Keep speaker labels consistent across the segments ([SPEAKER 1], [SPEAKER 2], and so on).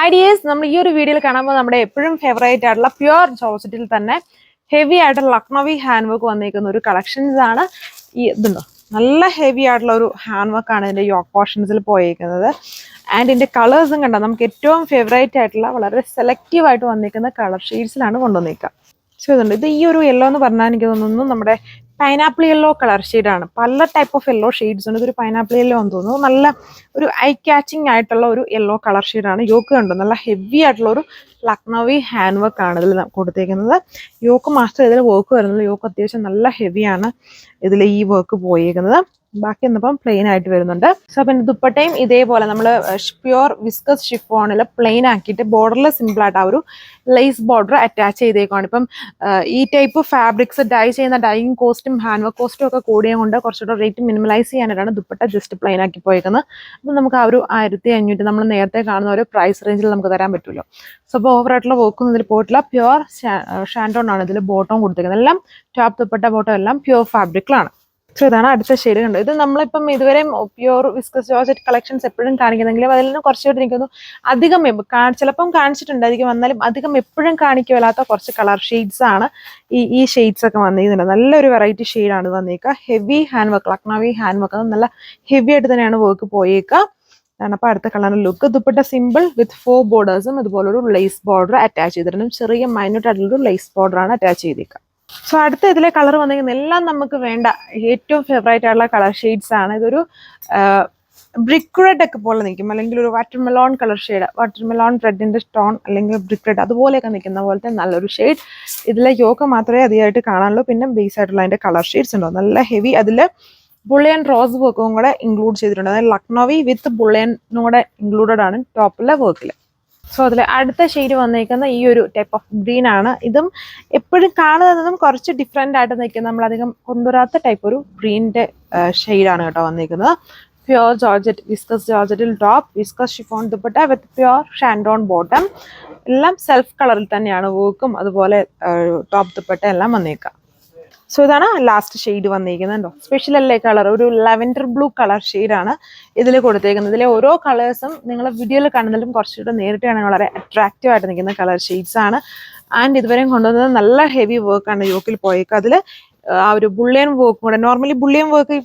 [SPEAKER 1] Hi dears, നമ്മൾ ഈ ഒരു വീഡിയോയിൽ കാണുമ്പോൾ നമ്മുടെ എപ്പോഴും ഫേവറേറ്റ് ആയിട്ടുള്ള പ്യുർ ജോർജറ്റിൽ തന്നെ ഹെവി ആയിട്ടുള്ള ലക്നവി ഹാൻഡ് വർക്ക് വന്നിരിക്കുന്ന ഒരു കളക്ഷൻസ് ആണ്. ഈ ഇതുണ്ടോ, നല്ല ഹെവി ആയിട്ടുള്ള ഒരു ഹാൻഡ് വർക്ക് ആണ് ഇതിന്റെ യോക്ക് പോർഷൻസിൽ പോയിരിക്കുന്നത്. ആൻഡ് ഇതിന്റെ കളേഴ്സും കണ്ടോ, നമുക്ക് ഏറ്റവും ഫേവറേറ്റ് ആയിട്ടുള്ള വളരെ സെലക്റ്റീവ് ആയിട്ട് വന്നിരിക്കുന്ന കളർ ഷെയ്ഡ്സിലാണ് കൊണ്ടുവന്നിരിക്കുക. സോ ഇതുണ്ട്, ഇത് ഈ ഒരു യെല്ലോ എന്ന് പറഞ്ഞാൽ എനിക്ക് തോന്നുന്നു നമ്മുടെ പൈനാപ്പിൾ യെല്ലോ കളർ ഷെയ്ഡാണ്. പല ടൈപ്പ് ഓഫ് യെല്ലോ ഷെയ്ഡ്സ് ഉണ്ട്. ഇതൊരു പൈനാപ്പിൾ യെല്ലോ എന്ന് തോന്നുന്നു. നല്ല ഒരു ഐ ക്യാച്ചിങ് ആയിട്ടുള്ള ഒരു യെല്ലോ കളർ ഷെയ്ഡാണ്. യോക്ക് കണ്ടു, നല്ല ഹെവി ആയിട്ടുള്ള ഒരു ലക്നവി ഹാൻഡ് വർക്ക് ആണ് ഇതിൽ കൊടുത്തേക്കുന്നത്. യോക്ക് മാത്രമേ ഇതിൽ വർക്ക് വരുന്നുള്ളൂ. യോക്ക് അത്യാവശ്യം നല്ല ഹെവിയാണ് ഇതിൽ ഈ വർക്ക് പോയിരിക്കുന്നത്. ബാക്കി ഒന്നിപ്പം പ്ലെയിൻ ആയിട്ട് വരുന്നുണ്ട്. സോ അപ്പം ദുപ്പട്ടയും ഇതേപോലെ നമ്മൾ പ്യുർ വിസ്കസ് ഷിഫോണിൽ പ്ലെയിൻ ആക്കിയിട്ട് ബോർഡറിൽ സിമ്പിൾ ആയിട്ട് ആ ഒരു ലേസ് ബോർഡർ അറ്റാച്ച് ചെയ്തേക്കാണ്. ഇപ്പം ഈ ടൈപ്പ് ഫാബ്രിക്സ് ഡൈ ചെയ്യുന്ന ഡൈയിങ് കോസ്റ്റും ഹാൻഡ് വർക്ക് കോസ്റ്റും ഒക്കെ കൂടിയ കൊണ്ട് കുറച്ചുകൂടെ റേറ്റ് മിനിമലൈസ് ചെയ്യാനായിട്ടാണ് ദുപ്പട്ട ജസ്റ്റ് പ്ലെയിൻ ആക്കി പോയേക്കുന്നത്. അപ്പം നമുക്ക് ആ ഒരു 1500 നമ്മൾ നേരത്തെ കാണുന്ന ഒരു പ്രൈസ് റേഞ്ചിൽ നമുക്ക് തരാൻ പറ്റുമല്ലോ. സോ അപ്പോൾ ഓവറായിട്ടുള്ള വർക്കൊന്നും ഇതിൽ പോയിട്ടില്ല. പ്യുർ ഷാൻഡോൺ ആണ് ഇതിൽ ബോട്ടം കൊടുത്തേക്കുന്നത്. എല്ലാം ടോപ്പ് ദുപ്പട്ട ബോട്ടം എല്ലാം പ്യുർ ഫാബ്രിക്കിലാണ്. സോ ഇതാണ് അടുത്ത ഷെയ്ഡ് കണ്ടത്. ഇത് നമ്മളിപ്പം ഇതുവരെ പ്യുർ വിസ്കസ് ജോർജറ്റ് കളക്ഷൻസ് എപ്പോഴും കാണിക്കുന്നെങ്കിലും അതിൽ നിന്ന് കുറച്ചുകൂടി എനിക്കൊന്നു അധികം ചിലപ്പം കാണിച്ചിട്ടുണ്ടായിരിക്കും, വന്നാലും അധികം എപ്പോഴും കാണിക്കുമല്ലാത്ത കുറച്ച് കളർ ഷെയ്ഡ്സ് ആണ് ഈ ഷെയ്ഡ്സ് ഒക്കെ വന്നിരിക്കുന്നുണ്ട്. നല്ലൊരു വെറൈറ്റി ഷെയ്ഡാണ് വന്നേക്കുക. Heavy hand work, Lucknowi hand work, നല്ല ഹെവി ആയിട്ട് തന്നെയാണ് വർക്ക് പോയേക്കുക. അപ്പോൾ അടുത്ത കളറിന് ലുക്ക്. ദുപ്പട്ട സിമ്പിൾ വിത്ത് 4 ബോർഡേഴ്സും ഇതുപോലെ ഒരു ലേസ് ബോർഡർ അറ്റാച്ച് ചെയ്തിട്ടുണ്ട്. ചെറിയ മൈന്യൂട്ട് ആയിട്ടുള്ളൊരു ലേസ് ബോർഡറാണ് അറ്റാച്ച് ചെയ്തേക്കുക. സോ അടുത്ത ഇതിലെ കളർ വന്നിരിക്കുന്ന എല്ലാം നമുക്ക് വേണ്ട ഏറ്റവും ഫേവറേറ്റ് ആയിട്ടുള്ള കളർ ഷെയ്ഡ്സ് ആണ്. ഇതൊരു ബ്രിക്ക് റെഡ് ഒക്കെ പോലെ നിൽക്കും, അല്ലെങ്കിൽ ഒരു വാട്ടർമെലോൺ കളർ ഷെയ്ഡ്, വാട്ടർമെലോൺ റെഡിന്റെ സ്റ്റോൺ അല്ലെങ്കിൽ ബ്രിക്ക് റെഡ് അതുപോലെയൊക്കെ നിൽക്കുന്ന പോലത്തെ നല്ലൊരു ഷെയ്ഡ്. ഇതിലെ യോക്ക് മാത്രമേ അധികമായിട്ട് കാണാനുള്ളൂ. പിന്നെ ബേസ് ആയിട്ടുള്ള അതിന്റെ കളർ ഷെയ്ഡ്സ് ഉണ്ടോ, നല്ല ഹെവി. അതിൽ ബുള്ളിയൻ റോസ് വർക്കും കൂടെ ഇൻക്ലൂഡ് ചെയ്തിട്ടുണ്ട്. അതായത് ലക്നവി വിത്ത് ബുള്ളിയനും കൂടെ ഇൻക്ലൂഡഡ് ആണ് ടോപ്പിലെ വർക്കിൽ. സോ അതിൽ അടുത്ത ഷെയ്ഡ് വന്നിരിക്കുന്ന ഈ ഒരു ടൈപ്പ് ഓഫ് ഗ്രീൻ ആണ്. ഇതും എപ്പോഴും കാണുന്നതും കുറച്ച് ഡിഫറെൻ്റ് ആയിട്ട് നിൽക്കുന്ന, നമ്മളധികം കൊണ്ടുവരാത്ത ടൈപ്പ് ഒരു ഗ്രീനിൻ്റെ ഷെയ്ഡാണ് കേട്ടോ വന്നിരിക്കുന്നത്. പ്യുർ ജോർജറ്റ്, വിസ്കസ് ജോർജറ്റിൽ top, viscose chiffon dupatta with pure shantoon bottom. എല്ലാം സെൽഫ് കളറിൽ തന്നെയാണ് വർക്കും അതുപോലെ ടോപ്പ് ദുപ്പട്ട എല്ലാം വന്നേക്കാം. സോ ഇതാണ് ലാസ്റ്റ് ഷെയ്ഡ് വന്നിരിക്കുന്നുണ്ടോ, സ്പെഷ്യൽ അല്ലേ കളർ, ഒരു ലാവൻഡർ ബ്ലൂ കളർ ഷെയ്ഡാണ് ഇതിൽ കൊടുത്തേക്കുന്നത്. ഇതിലെ ഓരോ കളേഴ്സും നിങ്ങൾ വീഡിയോയിൽ കാണുന്നതിലും കുറച്ചുകൂടെ നേരിട്ട് കാണാൻ വളരെ അട്രാക്റ്റീവ് ആയിട്ട് നിൽക്കുന്ന കളർ ഷെയ്ഡ്സ് ആണ്. ആൻഡ് ഇതുവരെയും കൊണ്ടുവന്നത് നല്ല ഹെവി വർക്കാണ് യോക്കിൽ പോയേക്കുക. അതിൽ ആ ഒരു ബുള്ളിയൻ വർക്കും കൂടെ, നോർമലി ബുള്ളിയൻ വർക്ക്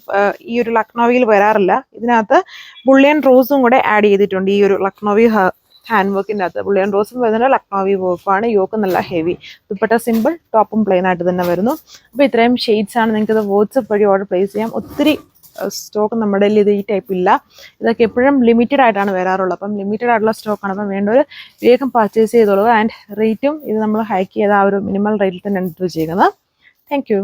[SPEAKER 1] ഈ ഒരു ലക്നവിയിൽ വരാറില്ല. ഇതിനകത്ത് ബുള്ളിയൻ റോസും കൂടെ ആഡ് ചെയ്തിട്ടുണ്ട്. ഈ ഒരു ലക്നവി ഹാൻഡ് വർക്കിൻ്റെ അകത്ത് ബുള്ളിയൻ റോസും വരുന്നത് ലക്നവി വർക്കുമാണ്. യോക്ക് നല്ല ഹെവി, ദുപ്പട്ട സിമ്പിൾ, ടോപ്പും പ്ലെയിൻ ആയിട്ട് തന്നെ വരുന്നു. അപ്പോൾ ഇത്രയും ഷെയ്ഡ്സ് ആണ്. നിങ്ങൾക്ക് ഇത് വാട്സ്ആപ്പ് വഴി ഓർഡർ പ്ലേസ് ചെയ്യാം. ഒത്തിരി സ്റ്റോക്ക് നമ്മുടെ ഇത് ഈ ടൈപ്പ് ഇല്ല. ഇതൊക്കെ എപ്പോഴും ലിമിറ്റഡ് ആയിട്ടാണ് വരാറുള്ളത്. അപ്പം ലിമിറ്റഡ് ആയിട്ടുള്ള സ്റ്റോക്കാണ്. അപ്പം വേണ്ടവർ വേഗം പർച്ചേസ് ചെയ്തോളൂ. ആൻഡ് റേറ്റും ഇത് നമ്മൾ ഹൈക്ക് ചെയ്ത ആ ഒരു മിനിമൽ റേറ്റിൽ തന്നെ എടുത്ത് വെച്ചേക്കുന്നത്. Thank you.